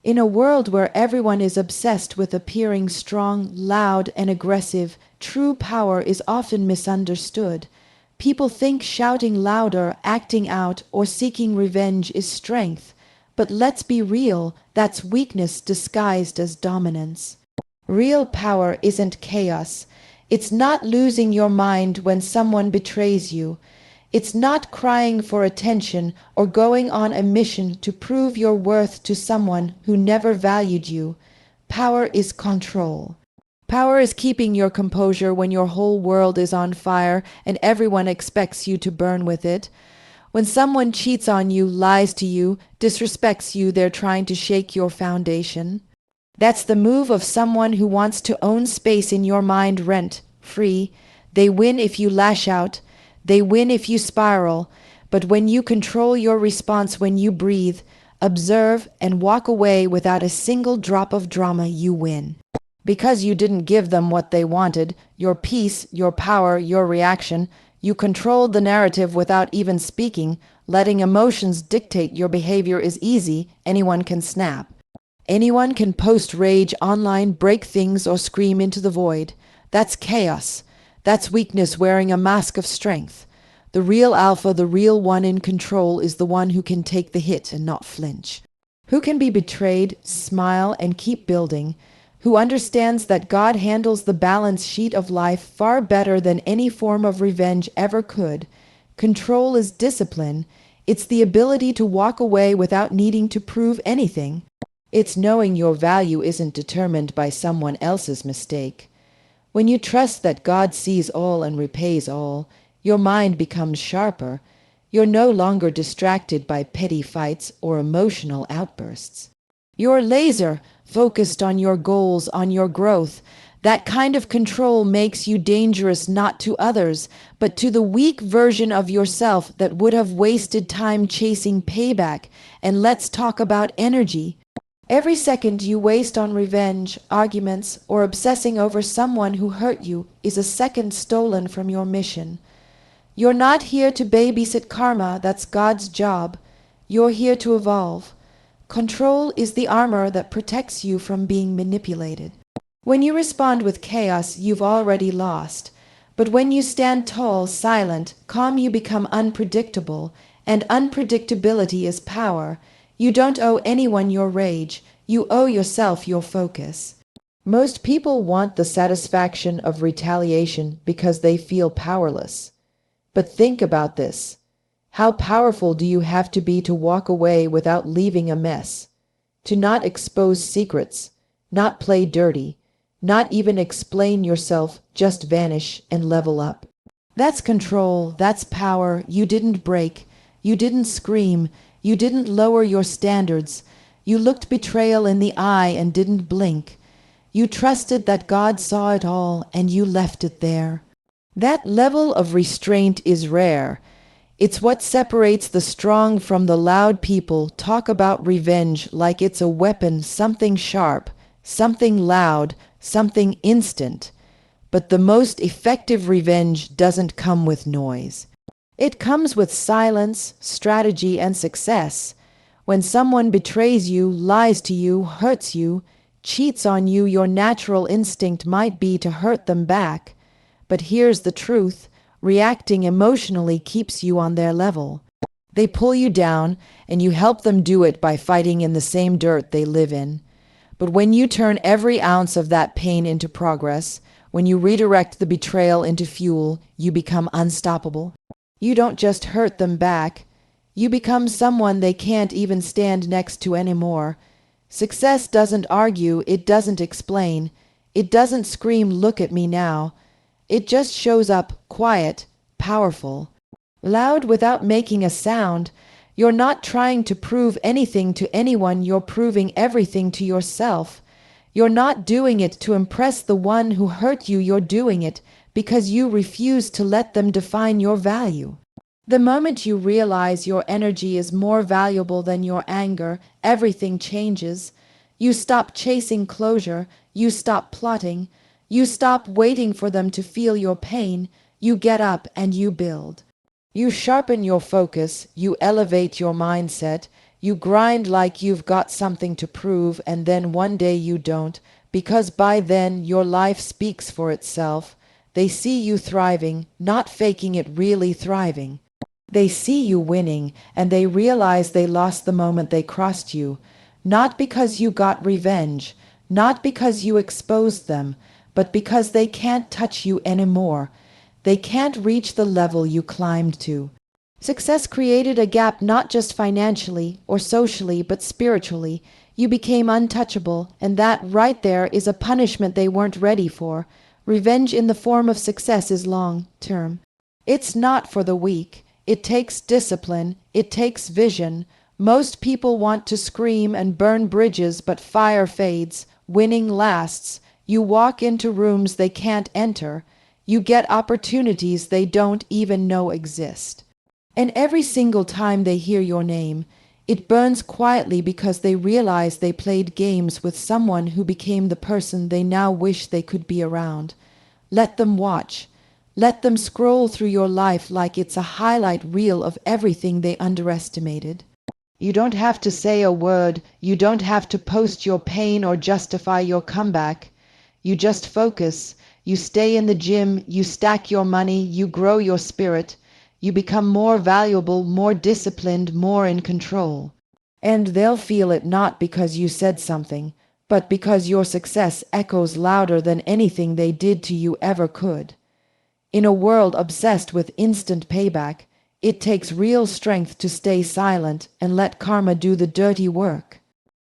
In a world where everyone is obsessed with appearing strong, loud, and aggressive, true power is often misunderstood. People think shouting louder, acting out, or seeking revenge is strength. But let's be real, that's weakness disguised as dominance. Real power isn't chaos. It's not losing your mind when someone betrays you. It's not crying for attention or going on a mission to prove your worth to someone who never valued you. Power is control. Power is keeping your composure when your whole world is on fire and everyone expects you to burn with it. When someone cheats on you, lies to you, disrespects you, they're trying to shake your foundation. That's the move of someone who wants to own space in your mind rent-free. They win if you lash out. They win if you spiral. But when you control your response, when you breathe, observe, and walk away without a single drop of drama, you win. Because you didn't give them what they wanted, your peace, your power, your reaction, you controlled the narrative without even speaking. Letting emotions dictate your behavior is easy. Anyone can snap. Anyone can post rage online, break things, or scream into the void. That's chaos. That's weakness wearing a mask of strength. The real alpha, the real one in control, is the one who can take the hit and not flinch. Who can be betrayed, smile, and keep building. Who understands that God handles the balance sheet of life far better than any form of revenge ever could. Control is discipline. It's the ability to walk away without needing to prove anything. It's knowing your value isn't determined by someone else's mistake. When you trust that God sees all and repays all, your mind becomes sharper. You're no longer distracted by petty fights or emotional outbursts. You're laser focused on your goals, on your growth. That kind of control makes you dangerous not to others, but to the weak version of yourself that would have wasted time chasing payback. And let's talk about energy. Every second you waste on revenge, arguments, or obsessing over someone who hurt you is a second stolen from your mission. You're not here to babysit karma, that's God's job. You're here to evolve. Control is the armor that protects you from being manipulated. When you respond with chaos, you've already lost. But when you stand tall, silent, calm, you become unpredictable, and unpredictability is power. You don't owe anyone your rage. You owe yourself your focus. Most people want the satisfaction of retaliation because they feel powerless. But think about this. How powerful do you have to be to walk away without leaving a mess? To not expose secrets, not play dirty, not even explain yourself, just vanish and level up. That's control, that's power. You didn't break, you didn't scream, you didn't lower your standards. You looked betrayal in the eye and didn't blink. You trusted that God saw it all and you left it there. That level of restraint is rare. It's what separates the strong from the loud. People talk about revenge like it's a weapon, something sharp, something loud, something instant. But the most effective revenge doesn't come with noise. It comes with silence, strategy, and success. When someone betrays you, lies to you, hurts you, cheats on you, your natural instinct might be to hurt them back. But here's the truth. Reacting emotionally keeps you on their level. They pull you down, and you help them do it by fighting in the same dirt they live in. But when you turn every ounce of that pain into progress, when you redirect the betrayal into fuel, you become unstoppable. You don't just hurt them back. You become someone they can't even stand next to anymore. Success doesn't argue, it doesn't explain. It doesn't scream, "Look at me now." It just shows up, quiet, powerful, loud without making a sound. You're not trying to prove anything to anyone, you're proving everything to yourself. You're not doing it to impress the one who hurt you, you're doing it because you refuse to let them define your value. The moment you realize your energy is more valuable than your anger, everything changes. You stop chasing closure, you stop plotting. You stop waiting for them to feel your pain. You get up and you build. You sharpen your focus, you elevate your mindset, You grind like you've got something to prove, and then one day you don't, because by then your life speaks for itself. They see you thriving, not faking it, really thriving. They see you winning, and they realize they lost the moment they crossed you, not because you got revenge, not because you exposed them, but because they can't touch you anymore. They can't reach the level you climbed to. Success created a gap not just financially or socially, but spiritually. You became untouchable, and that right there is a punishment they weren't ready for. Revenge in the form of success is long-term. It's not for the weak. It takes discipline. It takes vision. Most people want to scream and burn bridges, but fire fades. Winning lasts. You walk into rooms they can't enter. You get opportunities they don't even know exist. And every single time they hear your name, it burns quietly because they realize they played games with someone who became the person they now wish they could be around. Let them watch. Let them scroll through your life like it's a highlight reel of everything they underestimated. You don't have to say a word. You don't have to post your pain or justify your comeback. You just focus. You stay in the gym. You stack your money. You grow your spirit. You become more valuable, more disciplined, more in control. And they'll feel it not because you said something, but because your success echoes louder than anything they did to you ever could. In a world obsessed with instant payback, it takes real strength to stay silent and let karma do the dirty work.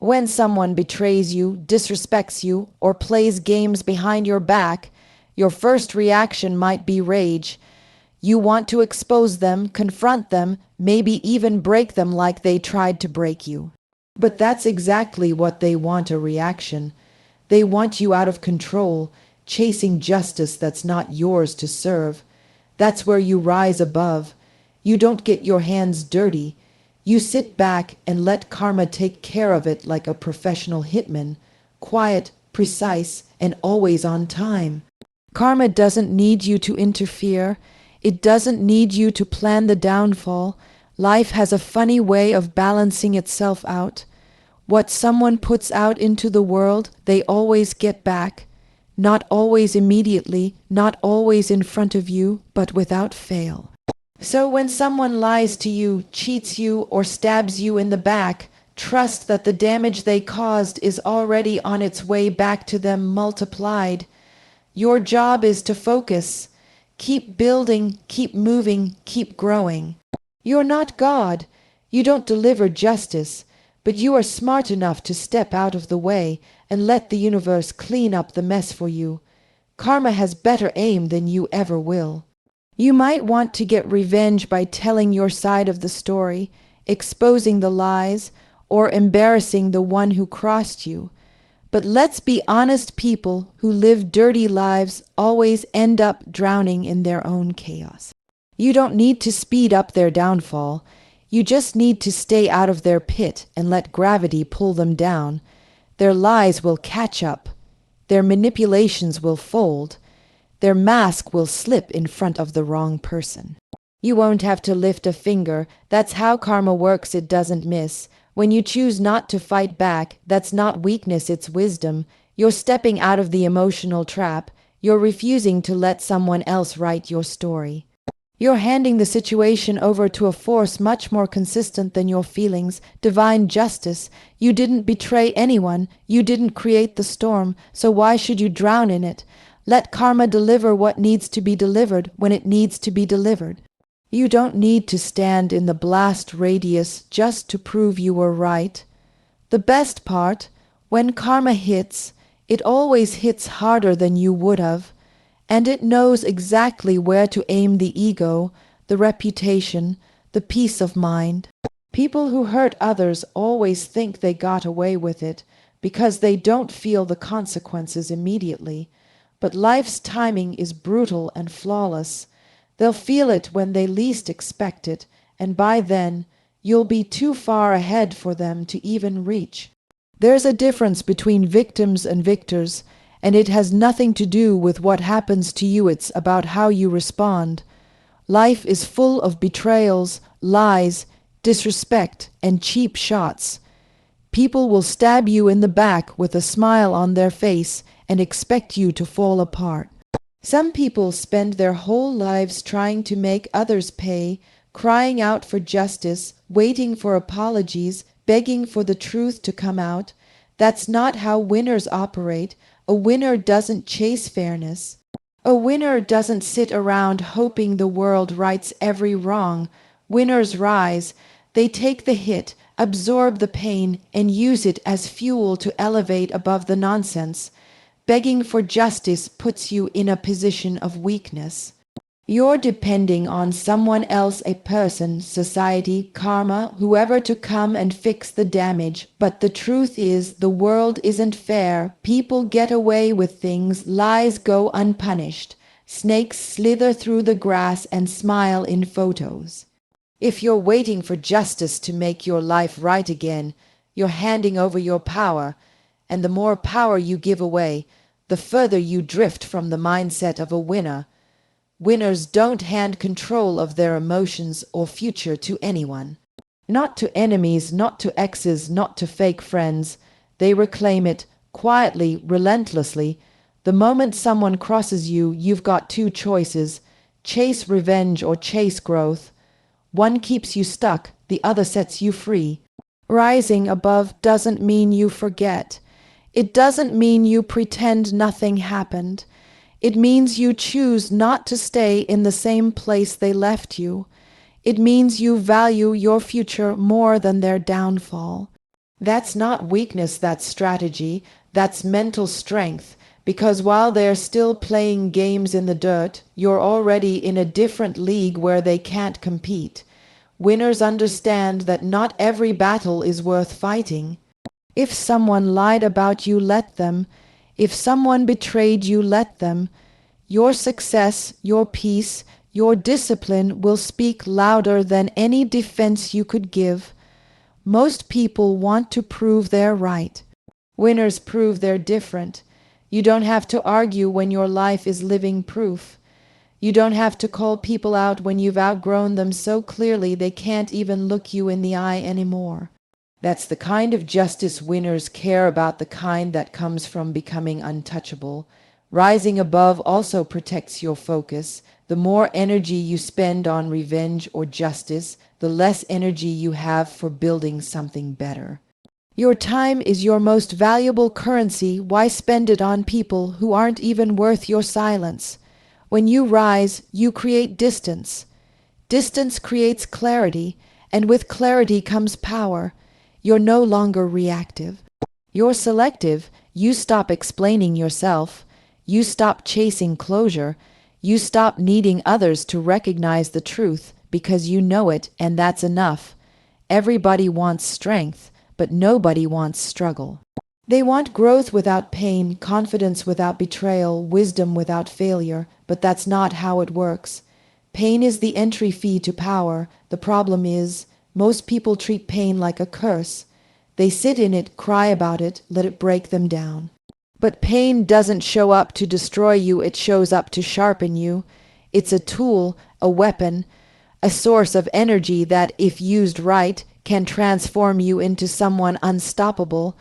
When someone betrays you, disrespects you, or plays games behind your back, your first reaction might be rage. You want to expose them, confront them, maybe even break them like they tried to break you. But that's exactly what they want, a reaction. They want you out of control, chasing justice that's not yours to serve. That's where you rise above. You don't get your hands dirty. You sit back and let karma take care of it like a professional hitman, quiet, precise, and always on time. Karma doesn't need you to interfere. It doesn't need you to plan the downfall. Life has a funny way of balancing itself out. What someone puts out into the world, they always get back. Not always immediately, not always in front of you, but without fail. So when someone lies to you, cheats you, or stabs you in the back, trust that the damage they caused is already on its way back to them multiplied. Your job is to focus. Keep building, keep moving, keep growing. You're not God. You don't deliver justice, but you are smart enough to step out of the way and let the universe clean up the mess for you. Karma has better aim than you ever will. You might want to get revenge by telling your side of the story, exposing the lies, or embarrassing the one who crossed you. But let's be honest, people who live dirty lives always end up drowning in their own chaos. You don't need to speed up their downfall. You just need to stay out of their pit and let gravity pull them down. Their lies will catch up. Their manipulations will fold. Their mask will slip in front of the wrong person. You won't have to lift a finger. That's how karma works. It doesn't miss. When you choose not to fight back, that's not weakness, it's wisdom. You're stepping out of the emotional trap. You're refusing to let someone else write your story. You're handing the situation over to a force much more consistent than your feelings, divine justice. You didn't betray anyone. You didn't create the storm, so why should you drown in it? Let karma deliver what needs to be delivered when it needs to be delivered. You don't need to stand in the blast radius just to prove you were right. The best part, when karma hits, it always hits harder than you would have, and it knows exactly where to aim the ego, the reputation, the peace of mind. People who hurt others always think they got away with it because they don't feel the consequences immediately. But life's timing is brutal and flawless. They'll feel it when they least expect it, and by then, you'll be too far ahead for them to even reach. There's a difference between victims and victors, and it has nothing to do with what happens to you. It's about how you respond. Life is full of betrayals, lies, disrespect, and cheap shots. People will stab you in the back with a smile on their face and expect you to fall apart. Some people spend their whole lives trying to make others pay, crying out for justice, waiting for apologies, begging for the truth to come out. That's not how winners operate. A winner doesn't chase fairness. A winner doesn't sit around hoping the world rights every wrong. Winners rise. They take the hit, absorb the pain, and use it as fuel to elevate above the nonsense. Begging for justice puts you in a position of weakness. You're depending on someone else, a person, society, karma, whoever to come and fix the damage. But the truth is, the world isn't fair. People get away with things, lies go unpunished. Snakes slither through the grass and smile in photos. If you're waiting for justice to make your life right again, you're handing over your power, and the more power you give away, the further you drift from the mindset of a winner. Winners don't hand control of their emotions or future to anyone. Not to enemies, not to exes, not to fake friends. They reclaim it, quietly, relentlessly. The moment someone crosses you, you've got two choices: chase revenge or chase growth. One keeps you stuck, the other sets you free. Rising above doesn't mean you forget. It doesn't mean you pretend nothing happened. It means you choose not to stay in the same place they left you. It means you value your future more than their downfall. That's not weakness, that's strategy, that's mental strength, because while they're still playing games in the dirt, you're already in a different league where they can't compete. Winners understand that not every battle is worth fighting. If someone lied about you, let them. If someone betrayed you, let them. Your success, your peace, your discipline will speak louder than any defense you could give. Most people want to prove they're right. Winners prove they're different. You don't have to argue when your life is living proof. You don't have to call people out when you've outgrown them so clearly they can't even look you in the eye anymore. That's the kind of justice winners care about, the kind that comes from becoming untouchable. Rising above also protects your focus. The more energy you spend on revenge or justice, the less energy you have for building something better. Your time is your most valuable currency. Why spend it on people who aren't even worth your silence? When you rise, you create distance. Distance creates clarity, and with clarity comes power. You're no longer reactive. You're selective. You stop explaining yourself. You stop chasing closure. You stop needing others to recognize the truth because you know it, and that's enough. Everybody wants strength, but nobody wants struggle. They want growth without pain, confidence without betrayal, wisdom without failure, but that's not how it works. Pain is the entry fee to power. The problem is, most people treat pain like a curse. They sit in it, cry about it, let it break them down. But pain doesn't show up to destroy you, it shows up to sharpen you. It's a tool, a weapon, a source of energy that, if used right, can transform you into someone unstoppable.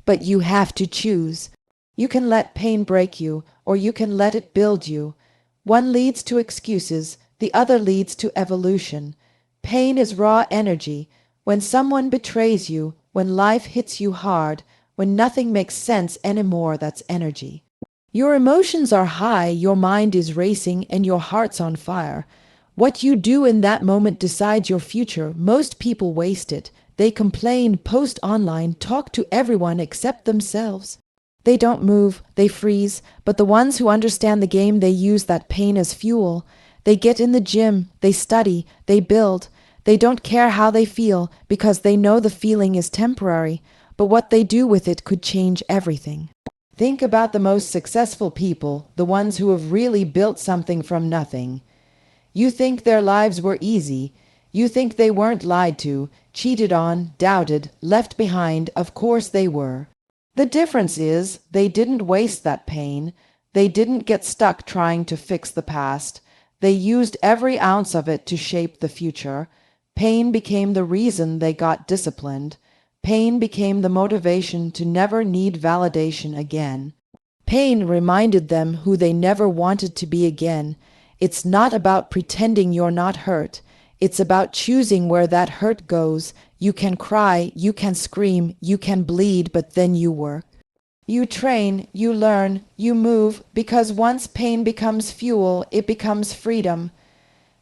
But you have to choose. You can let pain break you, or you can let it build you. One leads to excuses, the other leads to evolution. Pain is raw energy. When someone betrays you, when life hits you hard, when nothing makes sense anymore, that's energy. Your emotions are high, your mind is racing, and your heart's on fire. What you do in that moment decides your future. Most people waste it. They complain, post online, talk to everyone except themselves. They don't move, they freeze, but the ones who understand the game, they use that pain as fuel. They get in the gym, they study, they build. They don't care how they feel because they know the feeling is temporary, but what they do with it could change everything. Think about the most successful people, the ones who have really built something from nothing. You think their lives were easy. You think they weren't lied to, cheated on, doubted, left behind. Of course they were. The difference is they didn't waste that pain. They didn't get stuck trying to fix the past. They used every ounce of it to shape the future. Pain became the reason they got disciplined. Pain became the motivation to never need validation again. Pain reminded them who they never wanted to be again. It's not about pretending you're not hurt. It's about choosing where that hurt goes. You can cry, you can scream, you can bleed, but then you work. You train, you learn, you move, because once pain becomes fuel, it becomes freedom.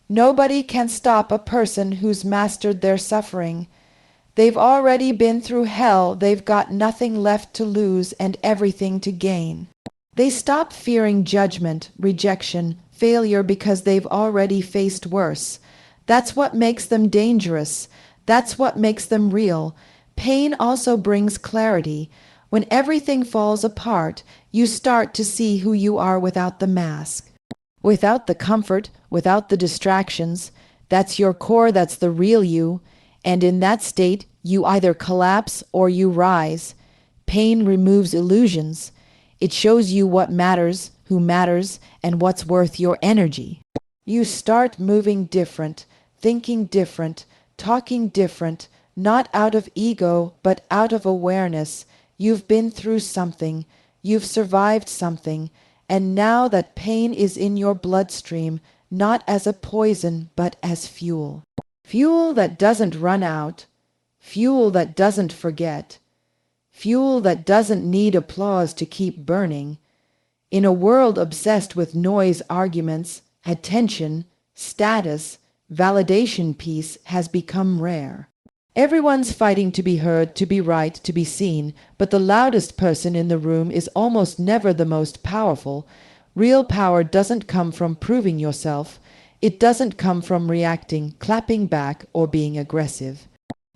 Nobody can stop a person who's mastered their suffering. They've already been through hell, they've got nothing left to lose and everything to gain. They stop fearing judgment, rejection, failure because they've already faced worse. That's what makes them dangerous. That's what makes them real. Pain also brings clarity. When everything falls apart, you start to see who you are without the mask. Without the comfort, without the distractions. That's your core, that's the real you. And in that state, you either collapse or you rise. Pain removes illusions. It shows you what matters, who matters, and what's worth your energy. You start moving different, thinking different, talking different, not out of ego, but out of awareness. You've been through something, you've survived something, and now that pain is in your bloodstream, not as a poison, but as fuel. Fuel that doesn't run out, fuel that doesn't forget, fuel that doesn't need applause to keep burning. In a world obsessed with noise, arguments, attention, status, validation, peace has become rare. Everyone's fighting to be heard, to be right, to be seen, but the loudest person in the room is almost never the most powerful. Real power doesn't come from proving yourself. It doesn't come from reacting, clapping back, or being aggressive.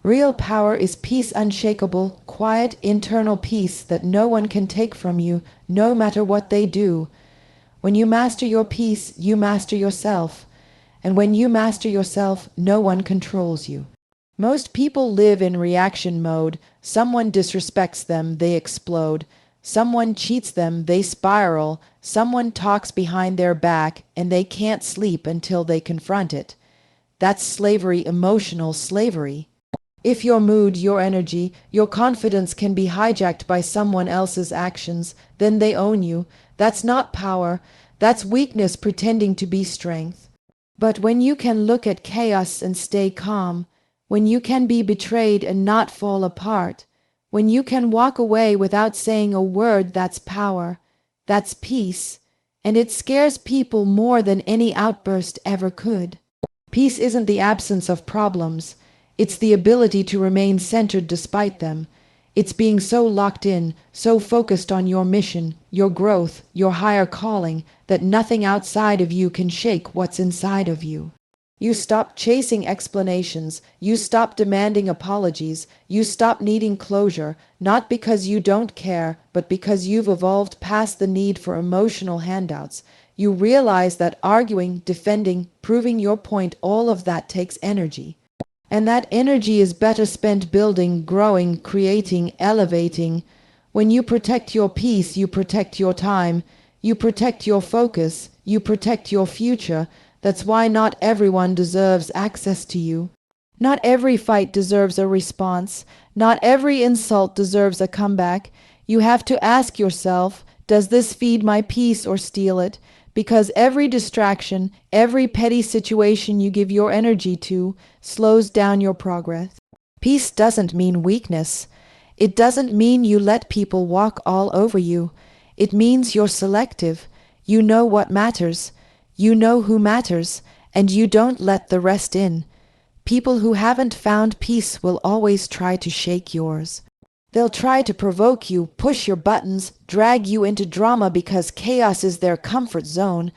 Real power is peace, unshakable, quiet, internal peace that no one can take from you, no matter what they do. When you master your peace, you master yourself. And when you master yourself, no one controls you. Most people live in reaction mode. Someone disrespects them, they explode. Someone cheats them, they spiral. Someone talks behind their back, and they can't sleep until they confront it. That's slavery, emotional slavery. If your mood, your energy, your confidence can be hijacked by someone else's actions, then they own you. That's not power. That's weakness pretending to be strength. But when you can look at chaos and stay calm, when you can be betrayed and not fall apart, when you can walk away without saying a word, that's power, that's peace, and it scares people more than any outburst ever could. Peace isn't the absence of problems, it's the ability to remain centered despite them. It's being so locked in, so focused on your mission, your growth, your higher calling, that nothing outside of you can shake what's inside of you. You stop chasing explanations, you stop demanding apologies, you stop needing closure, not because you don't care, but because you've evolved past the need for emotional handouts. You realize that arguing, defending, proving your point, all of that takes energy. And that energy is better spent building, growing, creating, elevating. When you protect your peace, you protect your time, you protect your focus, you protect your future. That's why not everyone deserves access to you. Not every fight deserves a response. Not every insult deserves a comeback. You have to ask yourself, does this feed my peace or steal it? Because every distraction, every petty situation you give your energy to slows down your progress. Peace doesn't mean weakness. It doesn't mean you let people walk all over you. It means you're selective. You know what matters. You know who matters, and you don't let the rest in. People who haven't found peace will always try to shake yours. They'll try to provoke you, push your buttons, drag you into drama because chaos is their comfort zone.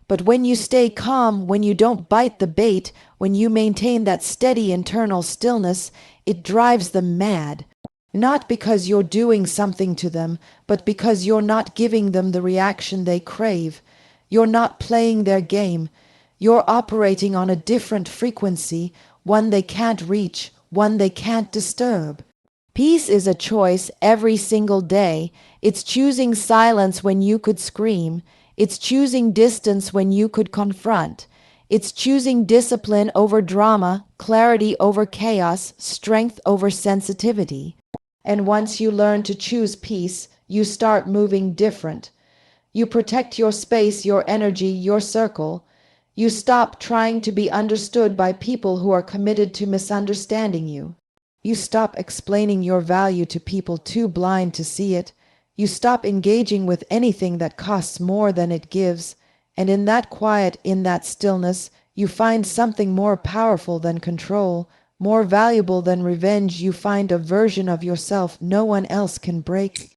But when you stay calm, when you don't bite the bait, when you maintain that steady internal stillness, it drives them mad. Not because you're doing something to them, but because you're not giving them the reaction they crave. You're not playing their game. You're operating on a different frequency, one they can't reach, one they can't disturb. Peace is a choice every single day. It's choosing silence when you could scream. It's choosing distance when you could confront. It's choosing discipline over drama, clarity over chaos, strength over sensitivity. And once you learn to choose peace, you start moving different. You protect your space, your energy, your circle. You stop trying to be understood by people who are committed to misunderstanding you. You stop explaining your value to people too blind to see it. You stop engaging with anything that costs more than it gives. And in that quiet, in that stillness, you find something more powerful than control, more valuable than revenge. You find a version of yourself no one else can break.